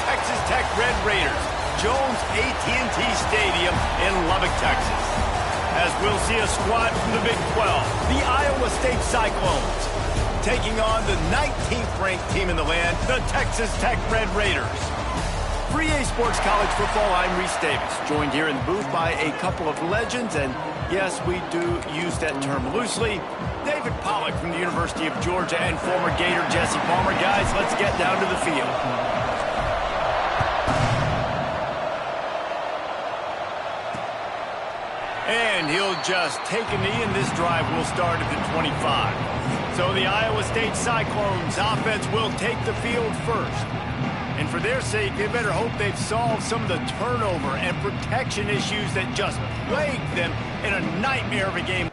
Texas Tech Red Raiders, Jones AT&T Stadium in Lubbock, Texas. As we'll see a squad from the Big 12, the Iowa State Cyclones, taking on the 19th-ranked team in the land, the Texas Tech Red Raiders. For EA Sports College Football, I'm Reese Davis, joined here in the booth by a couple of legends, and yes, we do use that term loosely. David Pollack from the University of Georgia and former Gator Jesse Palmer. Guys, let's get down to the field. And he'll just take a knee, and this drive will start at the 25. So the Iowa State Cyclones offense will take the field first. And for their sake, they better hope they've solved some of the turnover and protection issues that just plagued them in a nightmare of a game.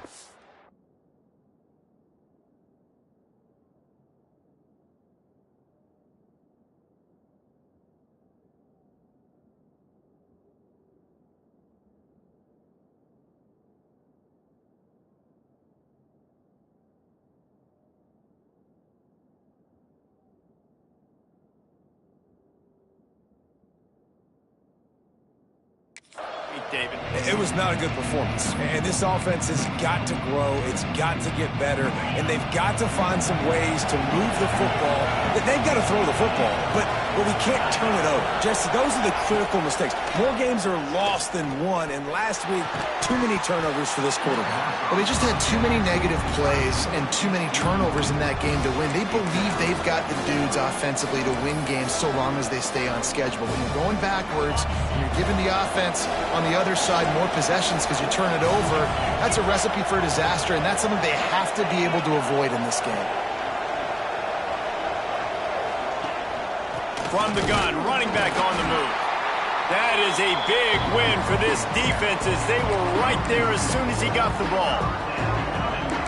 David. It was not a good performance, and this offense has got to grow. It's got to get better, and they've got to find some ways to move the football. They've got to throw the football, but we can't turn it over. Jesse, those are the critical mistakes. More games are lost than won, and last week, too many turnovers for this quarterback. Well, they just had too many negative plays and too many turnovers in that game to win. They believe they've got the dudes offensively to win games so long as they stay on schedule. When you're going backwards and you're giving the offense on the other side more possessions because you turn it over, that's a recipe for disaster, and that's something they have to be able to avoid in this game. From the gun, running back on the move. That is a big win for this defense as they were right there as soon as he got the ball.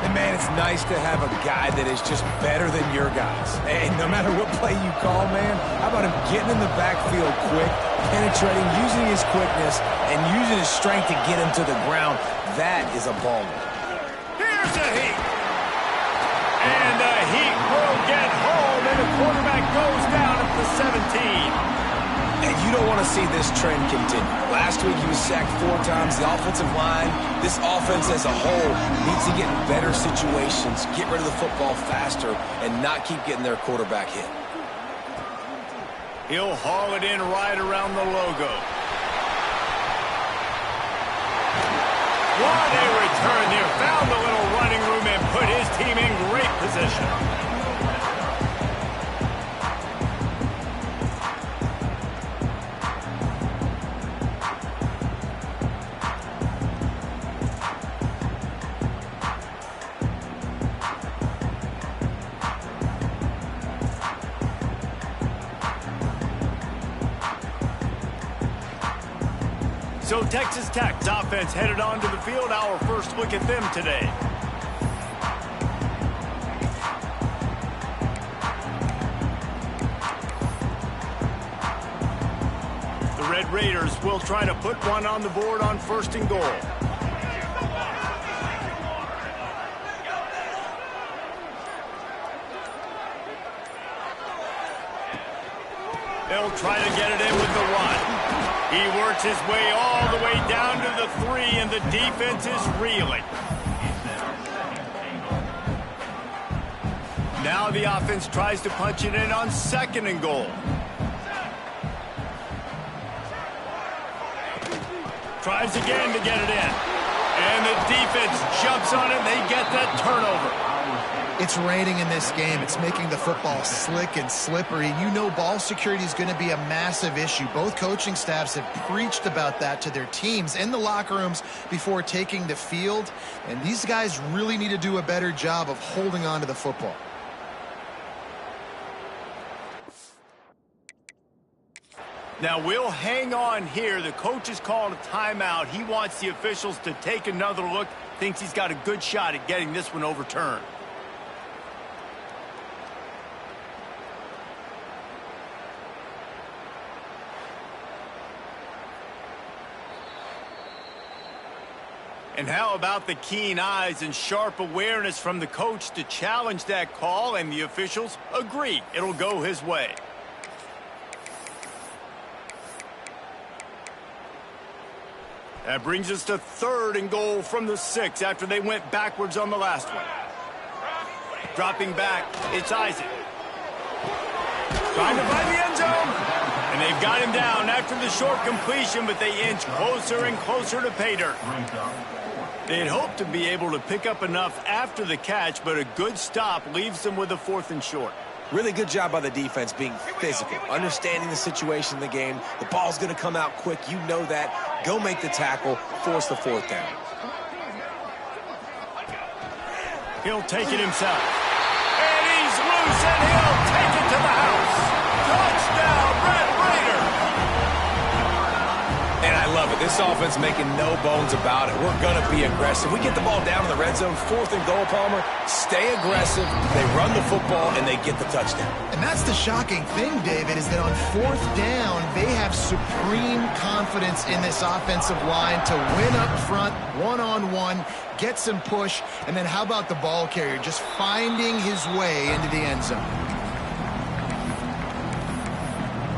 And, man, it's nice to have a guy that is just better than your guys. And no matter what play you call, man, how about him getting in the backfield quick, penetrating, using his quickness, and using his strength to get him to the ground. That is a baller. Here's the heat. And the heat will get home, and the quarterback goes down at the 17. And you don't want to see this trend continue. Last week he was sacked 4 times. The offensive line, this offense as a whole, needs to get in better situations, get rid of the football faster, and not keep getting their quarterback hit. He'll haul it in right around the logo. What a return there. Found the little running room and put his team in great position. So Texas Tech's offense headed onto the field. Our first look at them today. The Red Raiders will try to put one on the board on 1st and goal. They'll try to get it in with the run. He works his way all the way down to the 3, and the defense is reeling. Now the offense tries to punch it in on 2nd and goal. Tries again to get it in. And the defense jumps on it, and they get that turnover. It's raining in this game. It's making the football slick and slippery. You know ball security is going to be a massive issue. Both coaching staffs have preached about that to their teams in the locker rooms before taking the field. And these guys really need to do a better job of holding on to the football. Now we'll hang on here. The coach has called a timeout. He wants the officials to take another look. Thinks he's got a good shot at getting this one overturned. And how about the keen eyes and sharp awareness from the coach to challenge that call, and the officials agree it'll go his way. That brings us to 3rd and goal from the 6 after they went backwards on the last one. Dropping back, it's Isaac. Trying to find the end zone. And they've got him down after the short completion, but they inch closer and closer to pay dirt. They'd hoped to be able to pick up enough after the catch, but a good stop leaves them with a 4th and short. Really good job by the defense being physical, understanding the situation in the game. The ball's going to come out quick. You know that. Go make the tackle, force the 4th down. He'll take it himself. And he's loose, and he'll take it to the house. Touchdown, Red Raider! And I love it. This offense making no bones about it. We're going to be aggressive. We get the ball down in the red zone, 4th and goal, Palmer. Stay aggressive. They run the football, and they get the touchdown. And that's the shocking thing, David, is that on 4th down, they have supreme confidence in this offensive line to win up front, one-on-one, get some push, and then how about the ball carrier just finding his way into the end zone?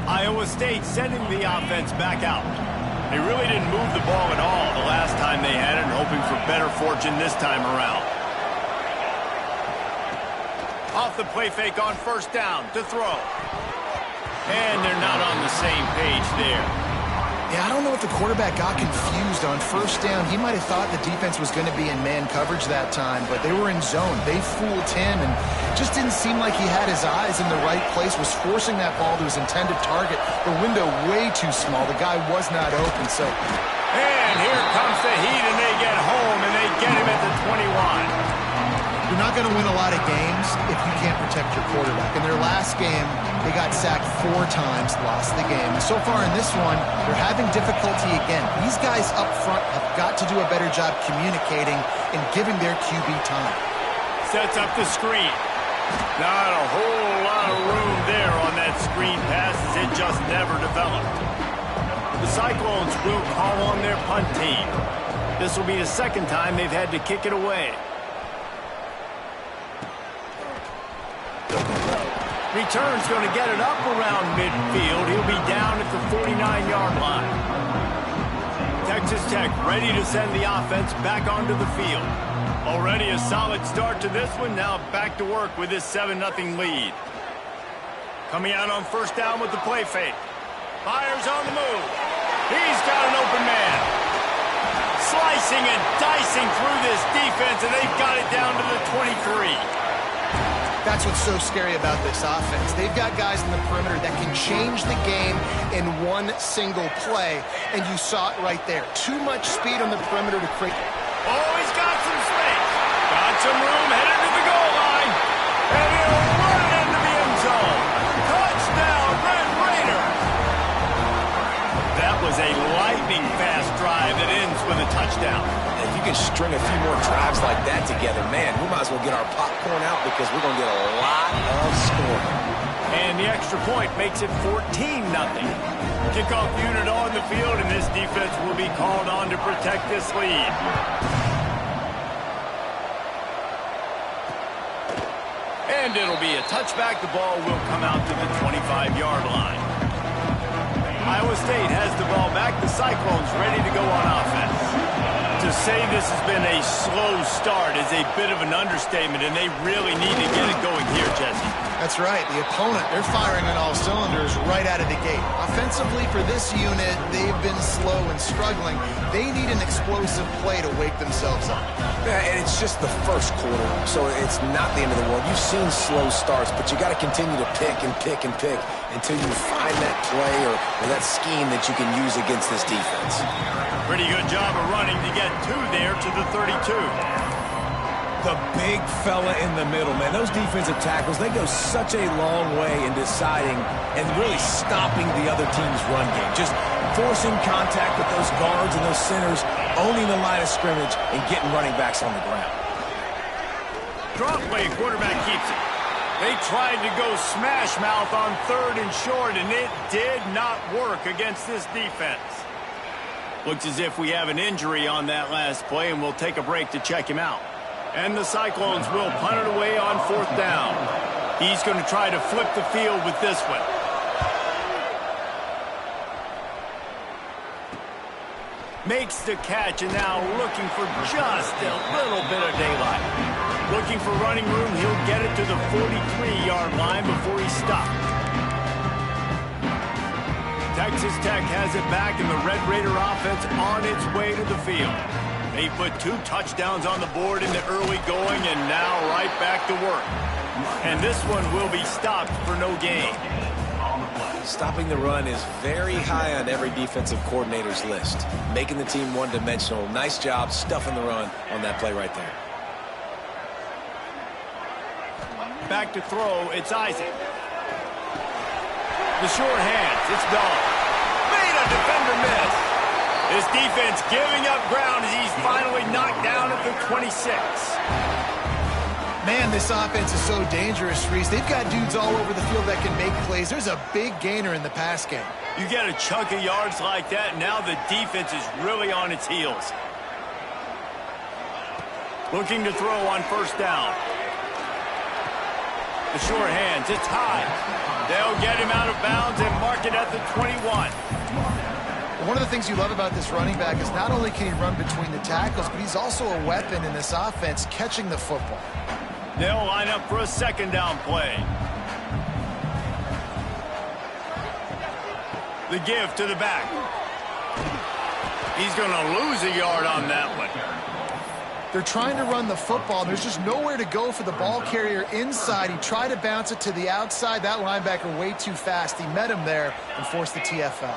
Iowa State sending the offense back out. They really didn't move the ball at all the last time they had it, and hoping for better fortune this time around. Off the play fake on 1st down to throw. And they're not on the same page there. Yeah, I don't know if the quarterback got confused on 1st down. He might have thought the defense was going to be in man coverage that time, but they were in zone. They fooled him, and just didn't seem like he had his eyes in the right place, was forcing that ball to his intended target. The window way too small. The guy was not open, so... And here comes the heat, and they get home, and they get him at the 21. You're not going to win a lot of games if you can't protect your quarterback. In their last game, they got sacked 4 times, lost the game. So far in this one, they're having difficulty again. These guys up front have got to do a better job communicating and giving their QB time. Sets up the screen. Not a whole lot of room there on that screen pass, as it just never developed. The Cyclones will call on their punt team. This will be the 2nd time they've had to kick it away. Return's going to get it up around midfield. He'll be down at the 49-yard line. Texas Tech ready to send the offense back onto the field. Already a solid start to this one. Now back to work with this 7-0 lead. Coming out on 1st down with the play fake. Fires on the move. He's got an open man. Slicing and dicing through this defense, and they've got it down to the 23. That's what's so scary about this offense. They've got guys in the perimeter that can change the game in one single play, and you saw it right there. Too much speed on the perimeter to create... Oh, he's got some space. Got some room headed to the goal line. And he'll run it into the end zone. Touchdown, Red Raider. That was a lightning-fast drive that ends with a touchdown. If you can string a few more drives like that together, man, we might as well get our popcorn out because we're going to get a lot of scoring. And the extra point makes it 14-0. Kickoff unit on the field, and this defense will be called on to protect this lead. And it'll be a touchback. The ball will come out to the 25-yard line. Iowa State has the ball back. The Cyclones ready to go on offense. To say this has been a slow start is a bit of an understatement, and they really need to get it going here, Jesse. That's right. The opponent, they're firing on all cylinders right out of the gate. Offensively, for this unit, they've been slow and struggling. They need an explosive play to wake themselves up. Yeah, and it's just the 1st quarter, so it's not the end of the world. You've seen slow starts, but you got to continue to pick and pick and pick until you find that play or that scheme that you can use against this defense. Pretty good job of running to get 2 there to the 32. The big fella in the middle, man. Those defensive tackles, they go such a long way in deciding and really stopping the other team's run game. Just forcing contact with those guards and those centers, owning the line of scrimmage, and getting running backs on the ground. Drop play, quarterback keeps it. They tried to go smash mouth on 3rd and short, and it did not work against this defense. Looks as if we have an injury on that last play, and we'll take a break to check him out. And the Cyclones will punt it away on 4th down. He's going to try to flip the field with this one. Makes the catch, and now looking for just a little bit of daylight. Looking for running room, he'll get it to the 43-yard line before he's stopped. Texas Tech has it back, and the Red Raider offense on its way to the field. They put 2 touchdowns on the board in the early going, and now right back to work. And this one will be stopped for no gain. Stopping the run is very high on every defensive coordinator's list. Making the team one-dimensional. Nice job stuffing the run on that play right there. Back to throw, it's Isaac. The short hands, it's Dahl. Made a defender miss. This defense giving up ground as he's finally knocked down at the 26. Man, this offense is so dangerous, Reese. They've got dudes all over the field that can make plays. There's a big gainer in the pass game. You get a chunk of yards like that, and now the defense is really on its heels. Looking to throw on first down. The short hands, it's high. They'll get him out of bounds and mark it at the 21. One of the things you love about this running back is not only can he run between the tackles, but he's also a weapon in this offense catching the football. They'll line up for a second down play. The give to the back. He's going to lose a yard on that one. They're trying to run the football. There's just nowhere to go for the ball carrier inside. He tried to bounce it to the outside. That linebacker way too fast. He met him there and forced the TFL.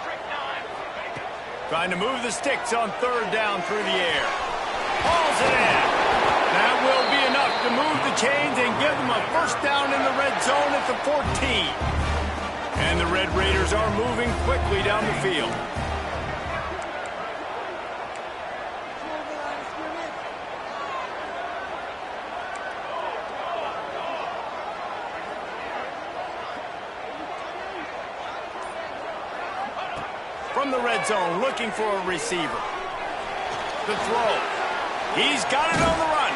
Trying to move the sticks on third down through the air. Hauls it in. That will be enough to move the chains and give them a first down in the red zone at the 14. And the Red Raiders are moving quickly down the field. From the red zone, looking for a receiver. The throw. He's got it on the run.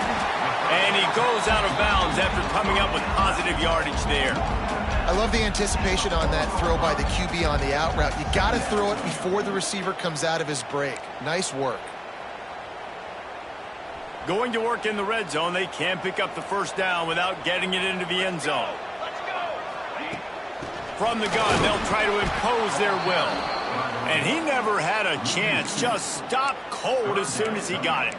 And he goes out of bounds after coming up with positive yardage there. I love the anticipation on that throw by the QB on the out route. You got to throw it before the receiver comes out of his break. Nice work. Going to work in the red zone, they can pick up the first down without getting it into the end zone. From the gun, they'll try to impose their will. And he never had a chance. Just stopped cold as soon as he got it.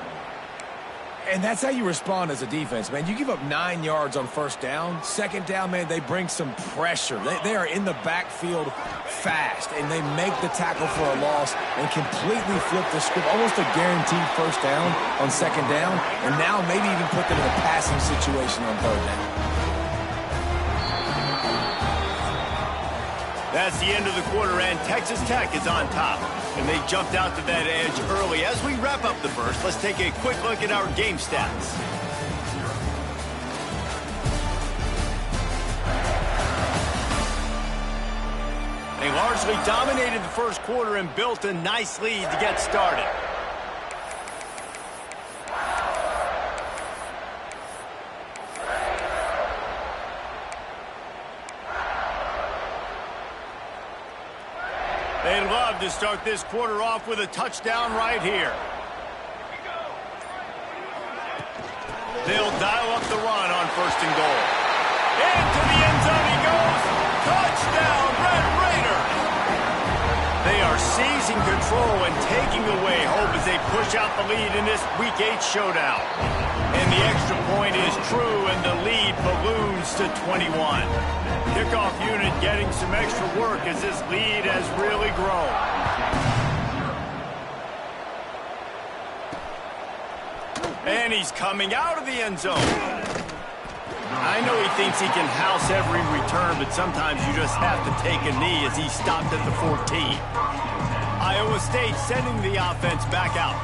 And that's how you respond as a defense, man. You give up 9 yards on first down. Second down, man, they bring some pressure. They are in the backfield fast, and they make the tackle for a loss and completely flip the script. Almost a guaranteed first down on second down, and now maybe even put them in a passing situation on third down. That's the end of the quarter, and Texas Tech is on top. And they jumped out to that edge early. As we wrap up the first, let's take a quick look at our game stats. They largely dominated the first quarter and built a nice lead to get started. They'd love to start this quarter off with a touchdown right here. They'll dial up the run on first and goal. Into the end zone he goes. Touchdown, Red Raiders! They are seizing control and taking away hope as they push out the lead in this Week 8 showdown. And the extra point is true, and the lead balloons to 21. Kickoff unit getting some extra work as this lead has really grown. And he's coming out of the end zone. I know he thinks he can house every return, but sometimes you just have to take a knee as he stopped at the 14. Iowa State sending the offense back out.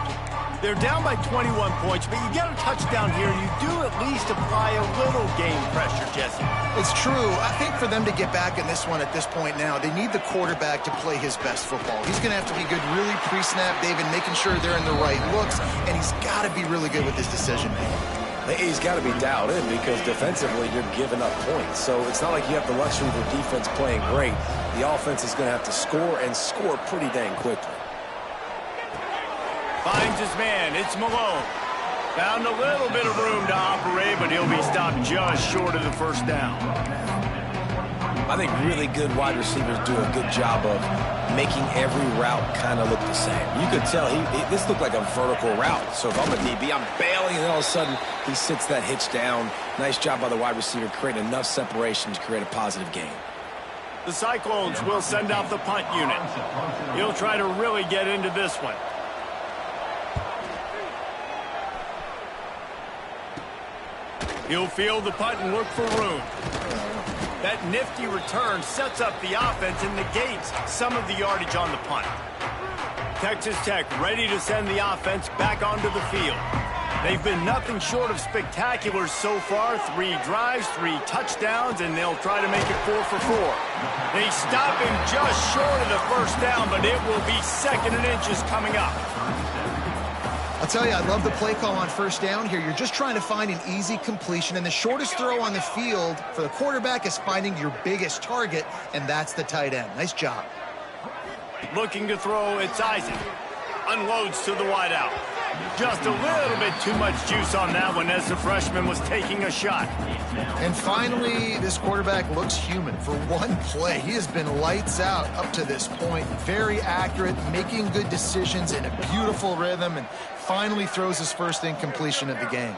They're down by 21 points, but you get a touchdown here, and you do at least apply a little game pressure, Jesse. It's true. I think for them to get back in this one at this point now, they need the quarterback to play his best football. He's going to have to be good really pre-snap, David, making sure they're in the right looks, and he's got to be really good with his decision-making. He's got to be dialed in because defensively you're giving up points. So it's not like you have the luxury of the defense playing great. The offense is going to have to score and score pretty dang quickly. Finds his man. It's Malone. Found a little bit of room to operate, but he'll be stopped just short of the first down. I think really good wide receivers do a good job of making every route kind of look the same. You could tell this looked like a vertical route. So if I'm a DB, I'm bailing, and all of a sudden he sits that hitch down. Nice job by the wide receiver creating enough separation to create a positive gain. The Cyclones will send out the punt unit. He'll try to really get into this one. He'll field the punt and look for room. That nifty return sets up the offense and negates some of the yardage on the punt. Texas Tech ready to send the offense back onto the field. They've been nothing short of spectacular so far. 3 drives, 3 touchdowns, and they'll try to make it 4 for 4. They stop him just short of the first down, but it will be 2nd and inches coming up. I'll tell you, I love the play call on first down here. You're just trying to find an easy completion, and the shortest throw on the field for the quarterback is finding your biggest target, and that's the tight end. Nice job. Looking to throw, it's Isaac. Unloads to the wideout. Just a little bit too much juice on that one as the freshman was taking a shot. And finally, this quarterback looks human. For one play, he has been lights out up to this point. Very accurate, making good decisions in a beautiful rhythm, and finally throws his first incompletion of the game.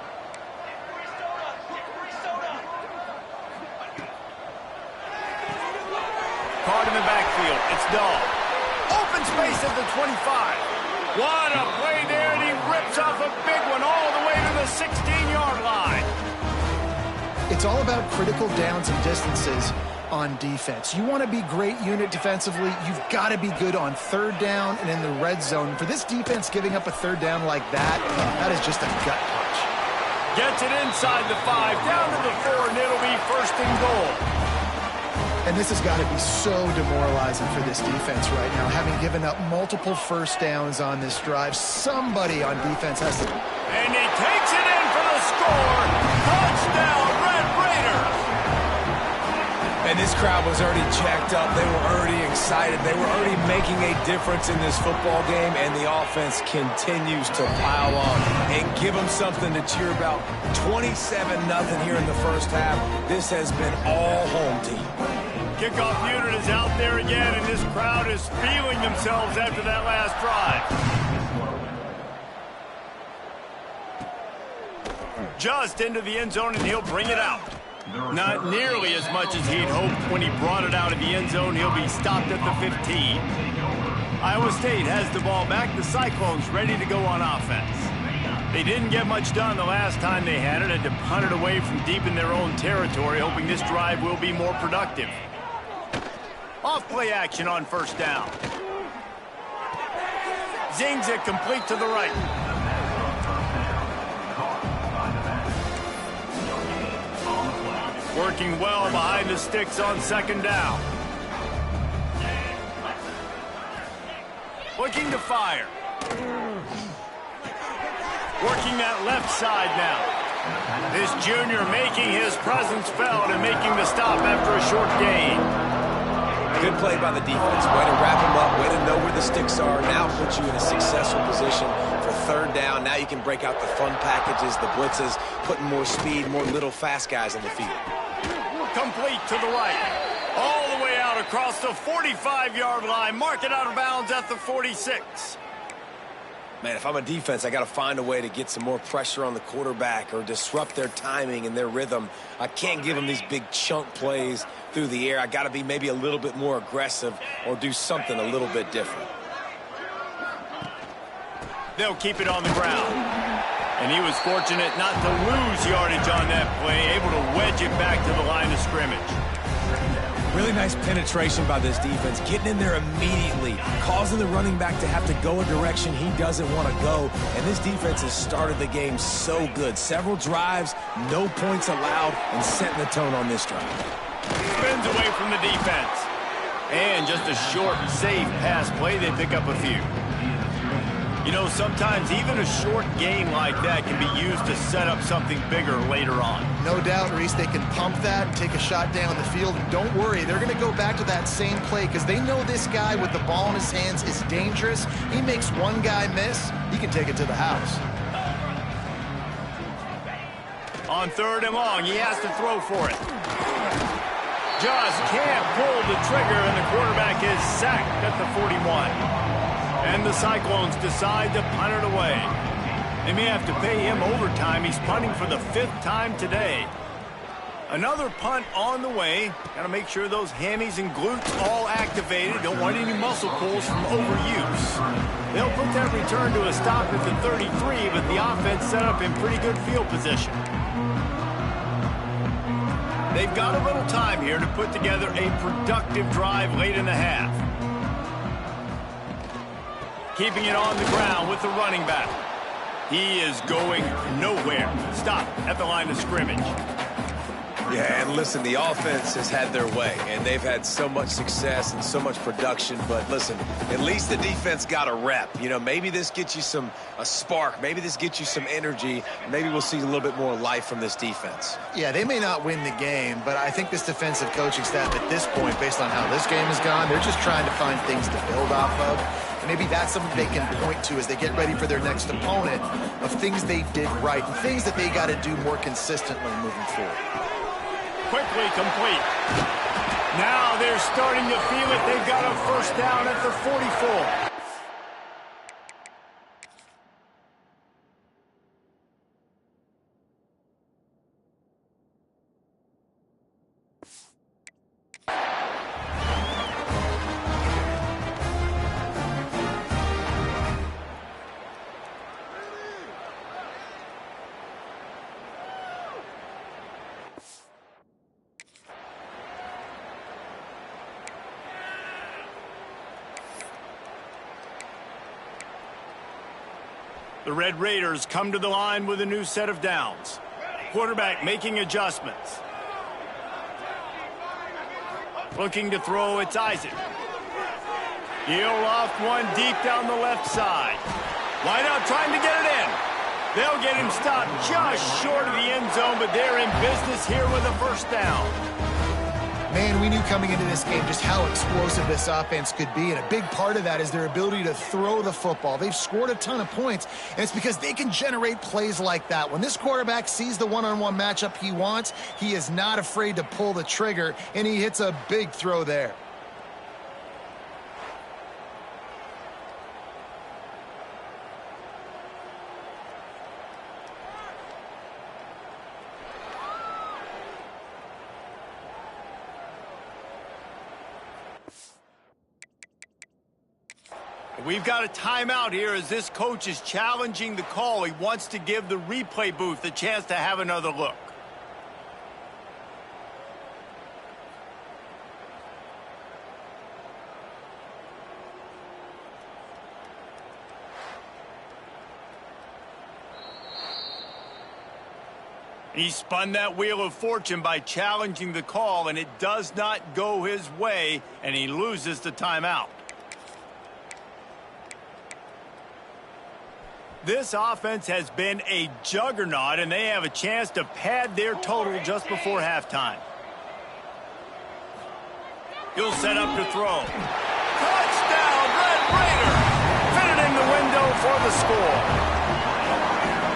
Caught in the backfield. It's Dahl. Open space at the 25. What a play there, and he rips off a big one all the way to the 16-yard line. It's all about critical downs and distances on defense. You want to be great unit defensively, you've got to be good on third down and in the red zone. For this defense giving up a third down like that, that is just a gut punch. Gets it inside the 5, down to the 4, and it'll be 1st and goal. And this has got to be so demoralizing for this defense right now. Having given up multiple first downs on this drive, somebody on defense has to... And he takes it in for the score. Touchdown, Red Raiders. And this crowd was already jacked up. They were already excited. They were already making a difference in this football game, and the offense continues to pile on and give them something to cheer about. 27-0 here in the first half. This has been all home team. Kickoff unit is out there again, and this crowd is feeling themselves after that last drive. Just into the end zone, and he'll bring it out. Not nearly as much as he'd hoped when he brought it out of the end zone. He'll be stopped at the 15. Iowa State has the ball back. The Cyclones ready to go on offense. They didn't get much done the last time they had it, and to punt it away from deep in their own territory, hoping this drive will be more productive. Off-play action on first down. Zings it complete to the right. Working well behind the sticks on 2nd down. Looking to fire. Working that left side now. This junior making his presence felt and making the stop after a short gain. Good play by the defense. Way to wrap them up. Way to know where the sticks are. Now put you in a successful position for 3rd down. Now you can break out the fun packages, the blitzes, putting more speed, more little fast guys on the field. Complete to the right. All the way out across the 45-yard line. Mark it out of bounds at the 46. Man, if I'm a defense, I got to find a way to get some more pressure on the quarterback or disrupt their timing and their rhythm. I can't give them these big chunk plays through the air. I got to be maybe a little bit more aggressive or do something a little bit different. They'll keep it on the ground. And he was fortunate not to lose yardage on that play, able to wedge it back to the line of scrimmage. Really nice penetration by this defense, getting in there immediately, causing the running back to have to go a direction he doesn't want to go. And this defense has started the game so good. Several drives, no points allowed, and setting the tone on this drive. Spins away from the defense. And just a short, safe pass play, they pick up a few. You know, sometimes even a short game like that can be used to set up something bigger later on. No doubt, Reese, they can pump that and take a shot down the field. And don't worry, they're going to go back to that same play because they know this guy with the ball in his hands is dangerous. He makes one guy miss, he can take it to the house. On 3rd and long, he has to throw for it. Just can't pull the trigger, and the quarterback is sacked at the 41. And the Cyclones decide to punt it away. They may have to pay him overtime. He's punting for the 5th time today. Another punt on the way. Got to make sure those hammies and glutes all activated. Don't want any muscle pulls from overuse. They'll put that return to a stop at the 33, but the offense set up in pretty good field position. They've got a little time here to put together a productive drive late in the half. Keeping it on the ground with the running back. He is going nowhere. Stop at the line of scrimmage. Yeah, and listen, the offense has had their way, and they've had so much success and so much production. But listen, at least the defense got a rep. You know, maybe this gets you a spark. Maybe this gets you some energy. Maybe we'll see a little bit more life from this defense. Yeah, they may not win the game, but I think this defensive coaching staff at this point, based on how this game has gone, they're just trying to find things to build off of. And maybe that's something they can point to as they get ready for their next opponent of things they did right and things that they got to do more consistently moving forward. Quickly complete. Now they're starting to feel it. They've got a first down at the 44. The Red Raiders come to the line with a new set of downs. Quarterback making adjustments. Looking to throw, it's Isaac. He'll loft one deep down the left side. Wide out trying to get it in. They'll get him stopped just short of the end zone, but they're in business here with a first down. Man, we knew coming into this game just how explosive this offense could be, and a big part of that is their ability to throw the football. They've scored a ton of points, and it's because they can generate plays like that. When this quarterback sees the one-on-one matchup he wants, he is not afraid to pull the trigger, and he hits a big throw there. We've got a timeout here as this coach is challenging the call. He wants to give the replay booth a chance to have another look. He spun that wheel of fortune by challenging the call, and it does not go his way, and he loses the timeout. This offense has been a juggernaut, and they have a chance to pad their total just before halftime. He'll set up to throw. Touchdown, Red Raider! Fitted in the window for the score.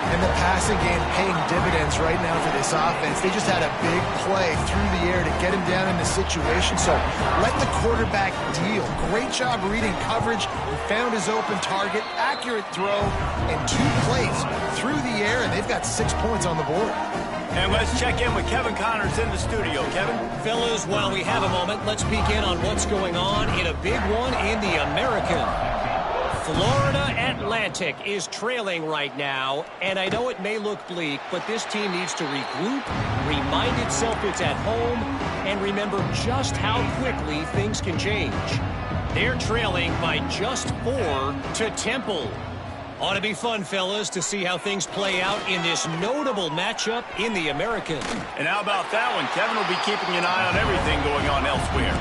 And the passing game paying dividends right now for this offense. They just had a big play through the air to get him down in the situation. So let the quarterback deal. Great job reading coverage. He found his open target, accurate throw, and 2 plays through the air, and they've got 6 points on the board. And let's check in with Kevin Connors in the studio. Kevin? Fellas, while we have a moment, let's peek in on what's going on in a big one in the American. Florida Atlantic is trailing right now, and I know it may look bleak, but this team needs to regroup, remind itself it's at home, and remember just how quickly things can change. They're trailing by just 4 to Temple. Ought to be fun, fellas, to see how things play out in this notable matchup in the American. And how about that one? Kevin will be keeping an eye on everything going on elsewhere.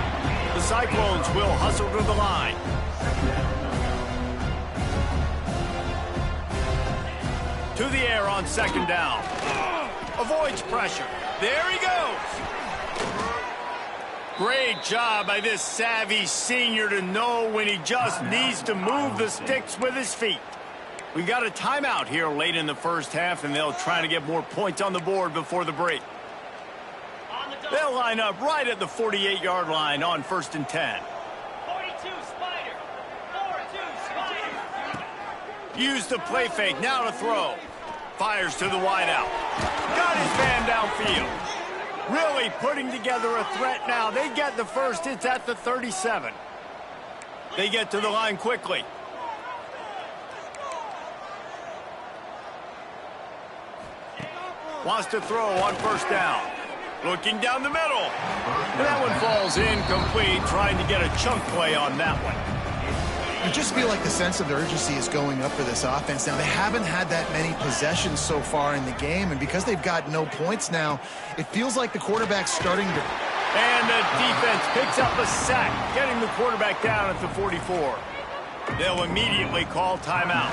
The Cyclones will hustle to the line. To the air on second down. Avoids pressure. There he goes. Great job by this savvy senior to know when he just needs to move the sticks with his feet. We've got a timeout here late in the first half, and they'll try to get more points on the board before the break. They'll line up right at the 48-yard line on 1st and 10. 42 Spider. 4-2 Spider. Use the play fake, now to throw. Fires to the wideout. Got his man downfield. Really putting together a threat now. They get the first. It's at the 37. They get to the line quickly. Wants to throw on 1st down. Looking down the middle. And that one falls incomplete, trying to get a chunk play on that one. I just feel like the sense of urgency is going up for this offense now. They haven't had that many possessions so far in the game, and because they've got no points now, it feels like the quarterback's starting to... And the defense picks up a sack, getting the quarterback down at the 44. They'll immediately call timeout.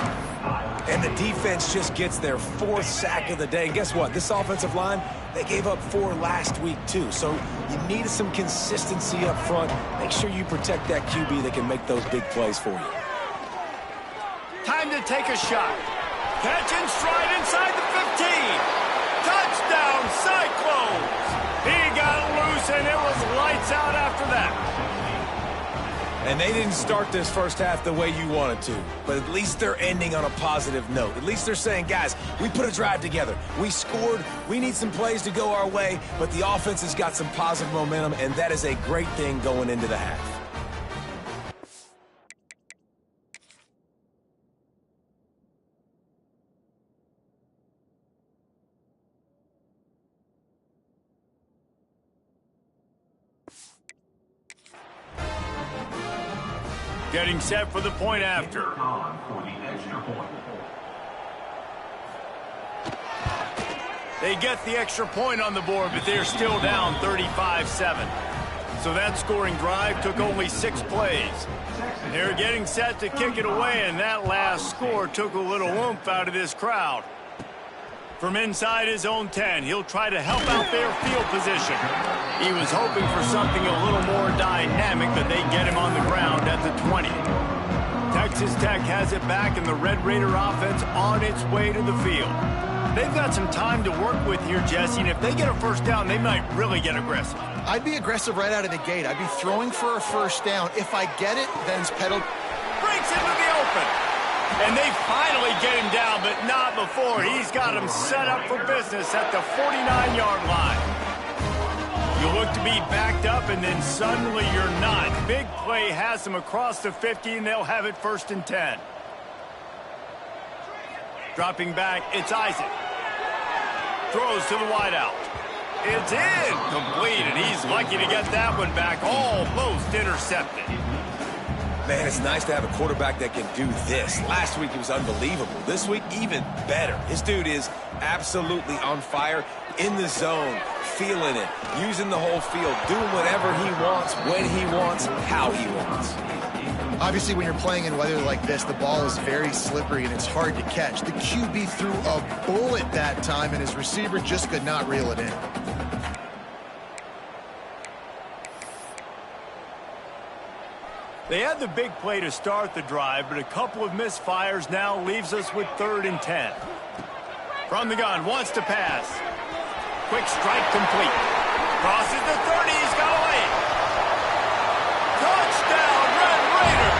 And the defense just gets their 4th sack of the day. And guess what? This offensive line, they gave up 4 last week, too. So you need some consistency up front. Make sure you protect that QB that can make those big plays for you. Time to take a shot. Catch and stride inside the 15. Touchdown, Cyclones. He got loose, and it was lights out after that. And they didn't start this first half the way you wanted to. But at least they're ending on a positive note. At least they're saying, guys, we put a drive together. We scored. We need some plays to go our way. But the offense has got some positive momentum, and that is a great thing going into the half. Getting set for the point after. They get the extra point on the board, but they're still down 35-7. So that scoring drive took only 6 plays. They're getting set to kick it away, and that last score took a little oomph out of this crowd. From inside his own 10, he'll try to help out their field position. He was hoping for something a little more dynamic, but they get him on the ground at the 20. Texas Tech has it back, and the Red Raider offense on its way to the field. They've got some time to work with here, Jesse, and if they get a first down, they might really get aggressive. I'd be aggressive right out of the gate. I'd be throwing for a first down. If I get it, then it's pedal. Breaks into the open. And they finally get him down, but not before. He's got him set up for business at the 49-yard line. You look to be backed up, and then suddenly you're not. Big play has them across the 50, and they'll have it 1st and 10. Dropping back, it's Isaac. Throws to the wideout. It's incomplete, and he's lucky to get that one back. Almost intercepted. Man, it's nice to have a quarterback that can do this. Last week, he was unbelievable. This week, even better. This dude is absolutely on fire, in the zone, feeling it, using the whole field, doing whatever he wants, when he wants, how he wants. Obviously, when you're playing in weather like this, the ball is very slippery and it's hard to catch. The QB threw a bullet that time, and his receiver just could not reel it in. They had the big play to start the drive, but a couple of misfires now leaves us with 3rd and 10. From the gun, wants to pass. Quick strike complete. Crosses the 30, he's got away. Touchdown, Red Raiders!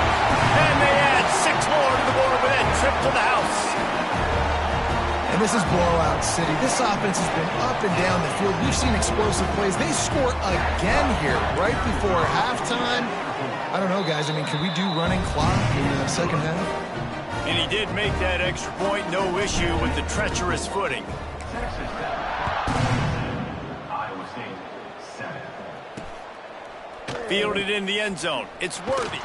And they add 6 more to the board with that trip to the house. And this is blowout city. This offense has been up and down the field. We've seen explosive plays. They score again here right before halftime. I don't know, guys. I mean, can we do running clock in the second half? And he did make that extra point. No issue with the treacherous footing. Fielded in the end zone. It's Worthy.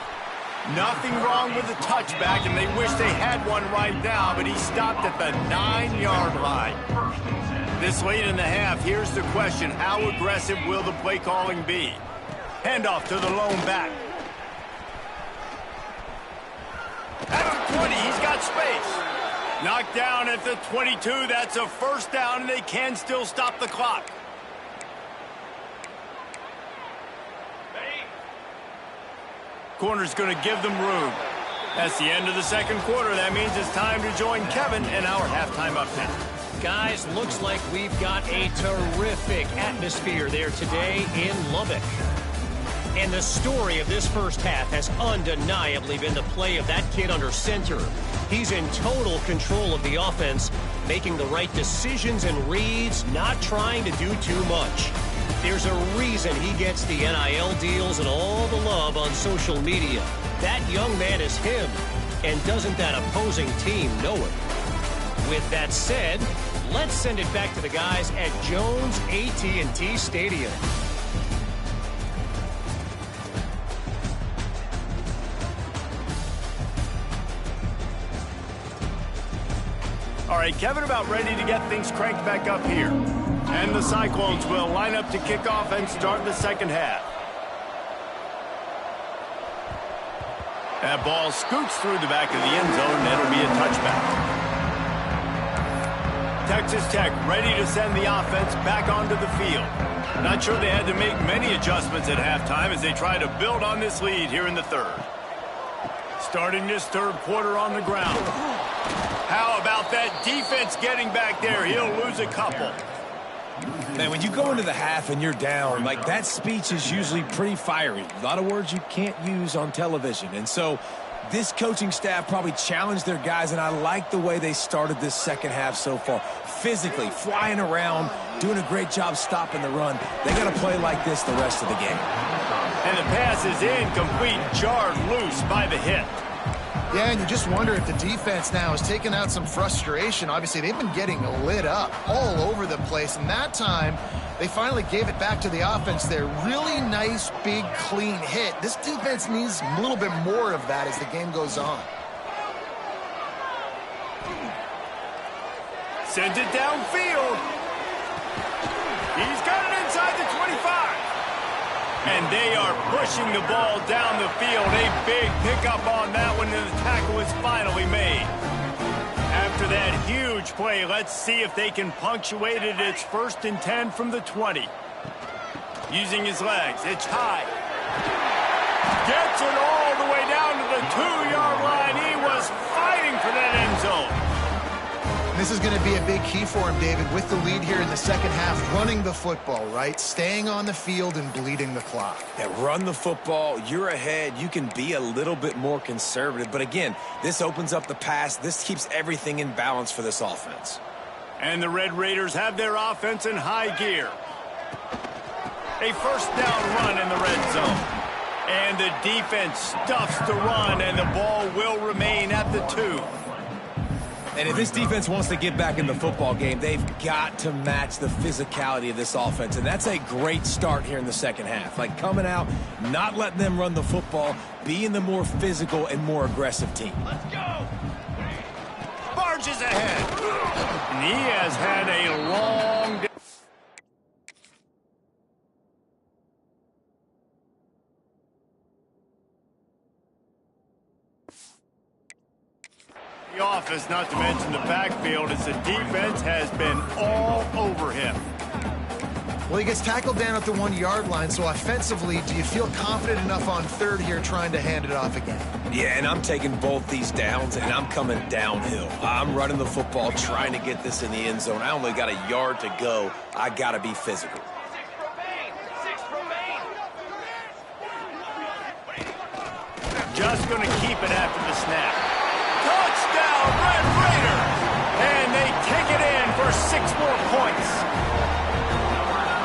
Nothing wrong with the touchback, and they wish they had one right now, but he stopped at the 9-yard line. This late in the half, here's the question. How aggressive will the play calling be? Handoff to the lone back. At the 20, he's got space. Knocked down at the 22. That's a first down, and they can still stop the clock. Corner's going to give them room. That's the end of the second quarter. That means it's time to join Kevin and our halftime up now. Guys, looks like we've got a terrific atmosphere there today in Lubbock. And the story of this first half has undeniably been the play of that kid under center. He's in total control of the offense, making the right decisions and reads, not trying to do too much. There's a reason he gets the NIL deals and all the love on social media. That young man is him, and doesn't that opposing team know it? With that said, let's send it back to the guys at Jones AT&T Stadium. All right, Kevin, about ready to get things cranked back up here. And the Cyclones will line up to kick off and start the second half. That ball scoots through the back of the end zone, and it'll be a touchback. Texas Tech ready to send the offense back onto the field. Not sure they had to make many adjustments at halftime as they try to build on this lead here in the third. Starting this third quarter on the ground. How about that defense getting back there? He'll lose a couple. Man, when you go into the half and you're down, like, that speech is usually pretty fiery. A lot of words you can't use on television. And so this coaching staff probably challenged their guys, and I like the way they started this second half so far. Physically, flying around, doing a great job stopping the run. They got to play like this the rest of the game. And the pass is incomplete, jarred loose by the hit. Yeah, and you just wonder if the defense now is taking out some frustration. Obviously, they've been getting lit up all over the place, and that time they finally gave it back to the offense there. Really nice, big, clean hit. This defense needs a little bit more of that as the game goes on. Sends it downfield. He's got it inside the 25. And they are pushing the ball down the field. A big pickup on that one, and the tackle is finally made. After that huge play, let's see if they can punctuate it. It's 1st and 10 from the 20. Using his legs, it's high. Gets it all the way down to the 2-yard line. He was fighting for that end zone. This is going to be a big key for him, David, with the lead here in the second half, running the football, right? Staying on the field and bleeding the clock. Yeah, run the football. You're ahead. You can be a little bit more conservative. But again, this opens up the pass. This keeps everything in balance for this offense. And the Red Raiders have their offense in high gear. A first down run in the red zone. And the defense stuffs the run, and the ball will remain at the 2. And if this defense wants to get back in the football game, they've got to match the physicality of this offense. And that's a great start here in the second half. Like, coming out, not letting them run the football, being the more physical and more aggressive team. Let's go! Barges ahead. And he has had a long day. The office, not to mention the backfield, as the defense has been all over him. Well, he gets tackled down at the 1-yard line, so offensively, do you feel confident enough on third here trying to hand it off again? Yeah, and I'm taking both these downs, and I'm coming downhill. I'm running the football, trying to get this in the end zone. I only got a yard to go. I got to be physical. 6 remain. Just going to keep it after the snap. Touchdown, Red Raiders! And they take it in for 6 more points.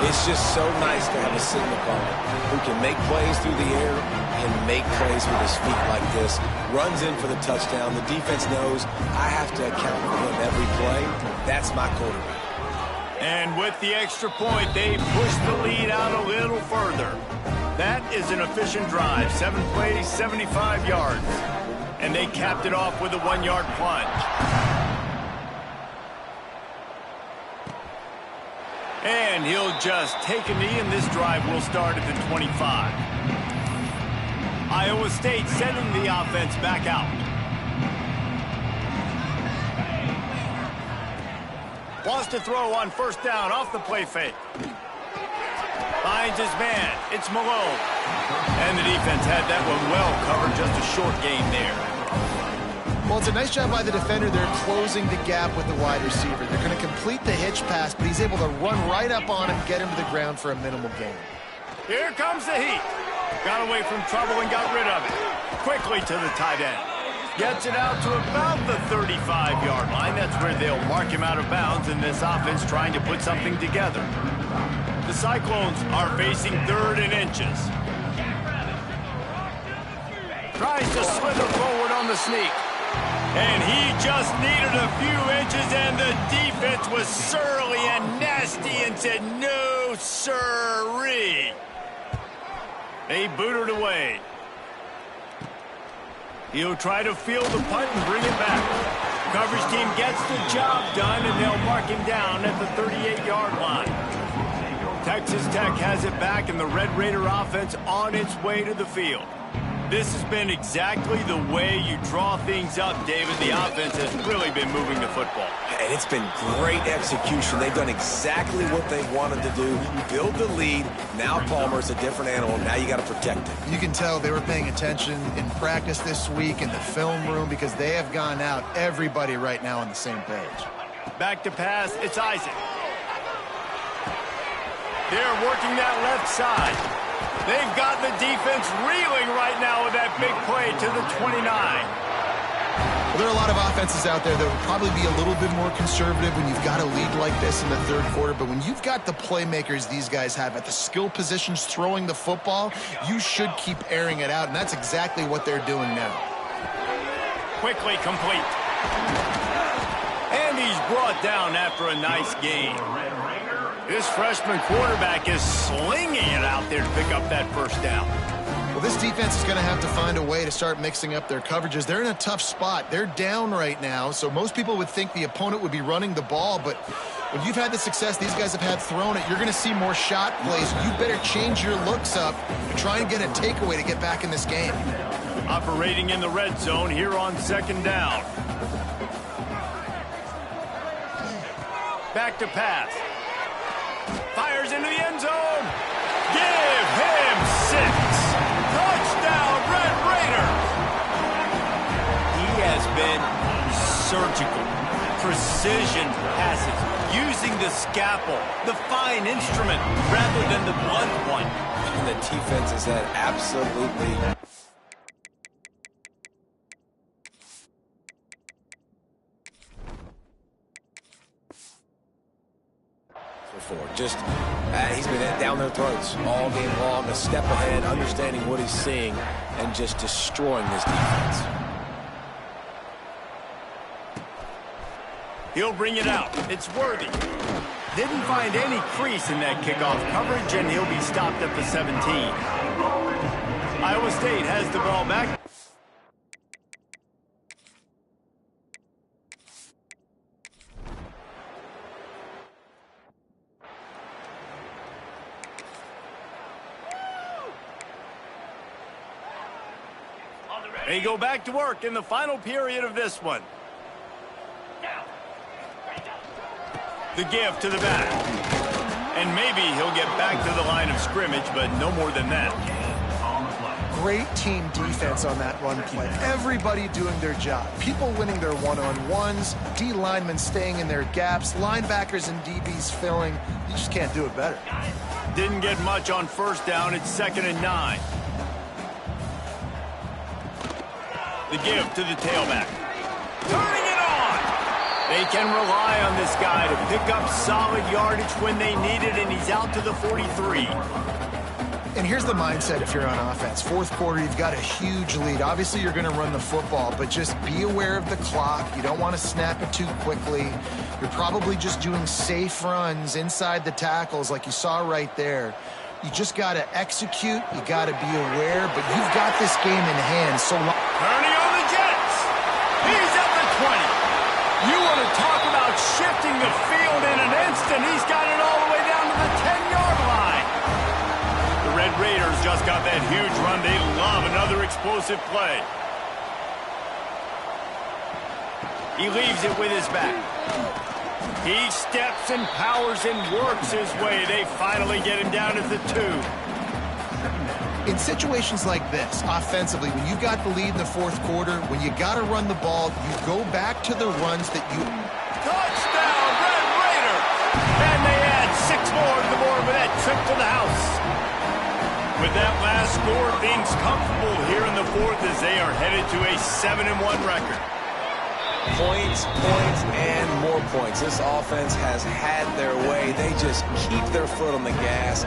It's just so nice to have a signal caller who can make plays through the air and make plays with his feet like this. Runs in for the touchdown. The defense knows I have to account for him every play. That's my quarterback. And with the extra point, they push the lead out a little further. That is an efficient drive. 7 plays, 75 yards. And they capped it off with a 1-yard plunge. And he'll just take a knee, and this drive will start at the 25. Iowa State sending the offense back out. Wants to throw on first down off the play fake. Finds his man. It's Malone. And the defense had that one well covered. Just a short gain there. Well, it's a nice job by the defender. They're closing the gap with the wide receiver. They're going to complete the hitch pass, but he's able to run right up on him, get him to the ground for a minimal gain. Here comes the heat. Got away from trouble and got rid of it. Quickly to the tight end. Gets it out to about the 35-yard line. That's where they'll mark him out of bounds in this offense trying to put something together. The Cyclones are facing 3rd and inches. Tries to slither forward on the sneak. And he just needed a few inches, and the defense was surly and nasty and said, no, sirree. They booted away. He'll try to field the punt and bring it back. Coverage team gets the job done, and they'll mark him down at the 38-yard line. Texas Tech has it back, and the Red Raider offense on its way to the field. This has been exactly the way you draw things up, David. The offense has really been moving the football. And it's been great execution. They've done exactly what they wanted to do. Build the lead. Now Palmer's a different animal. Now you got to protect it. You can tell they were paying attention in practice this week in the film room because they have gone out, everybody right now on the same page. Back to pass. It's Isaac. They're working that left side. They've got the defense reeling right now with that big play to the 29. Well, there are a lot of offenses out there that would probably be a little bit more conservative when you've got a lead like this in the 3rd quarter. But when you've got the playmakers these guys have at the skill positions throwing the football, you should keep airing it out. And that's exactly what they're doing now. Quickly complete. And he's brought down after a nice gain. This freshman quarterback is slinging it out there to pick up that first down. Well, this defense is going to have to find a way to start mixing up their coverages. They're in a tough spot. They're down right now, so most people would think the opponent would be running the ball, but when you've had the success these guys have had throwing it, you're going to see more shot plays. You better change your looks up and try and get a takeaway to get back in this game. Operating in the red zone here on 2nd down. Back to pass. Fires into the end zone. Give him 6. Touchdown, Red Raiders. He has been surgical. Precision passes. Using the scalpel, the fine instrument, rather than the blunt one. And the defense has had absolutely... Just, he's been down their throats all game long, a step ahead, understanding what he's seeing, and just destroying this defense. He'll bring it out. It's Worthy. Didn't find any crease in that kickoff coverage, and he'll be stopped at the 17. Iowa State has the ball back. They go back to work in the final period of this one. The give to the back. And maybe he'll get back to the line of scrimmage, but no more than that. Great team defense on that run play. Everybody doing their job. People winning their one-on-ones, D linemen staying in their gaps, linebackers and DBs filling. You just can't do it better. Didn't get much on first down. It's 2nd and 9. The give to the tailback. Turning it on! They can rely on this guy to pick up solid yardage when they need it, and he's out to the 43. And here's the mindset if you're on offense. 4th quarter, you've got a huge lead. Obviously, you're going to run the football, but just be aware of the clock. You don't want to snap it too quickly. You're probably just doing safe runs inside the tackles like you saw right there. You just got to execute. You got to be aware, but you've got this game in hand. So Turning on the Jets. He's at the 20. You want to talk about shifting the field in an instant. He's got it all the way down to the 10-yard line. The Red Raiders just got that huge run. They love another explosive play. He leaves it with his back. He steps and powers and works his way. They finally get him down at the 2. In situations like this, offensively, when you got the lead in the fourth quarter, when you got to run the ball, you go back to the runs that you... Touchdown, Red Raider! And they add 6 more to the board with that trip to the house. With that last score, things comfortable here in the fourth as they are headed to a 7-1 record. Points, points, and more points. This offense has had their way. They just keep their foot on the gas.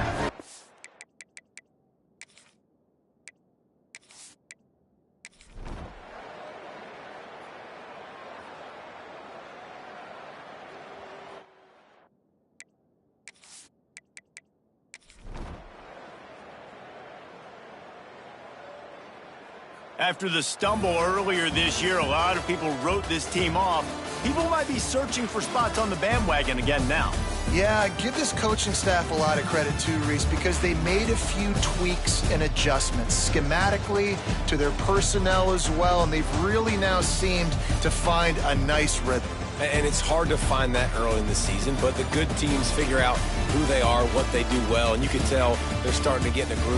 After the stumble earlier this year, a lot of people wrote this team off. People might be searching for spots on the bandwagon again now. Yeah, give this coaching staff a lot of credit too, Reese, because they made a few tweaks and adjustments schematically to their personnel as well, and they've really now seemed to find a nice rhythm. And it's hard to find that early in the season, but the good teams figure out who they are, what they do well, and you can tell they're starting to get in a groove.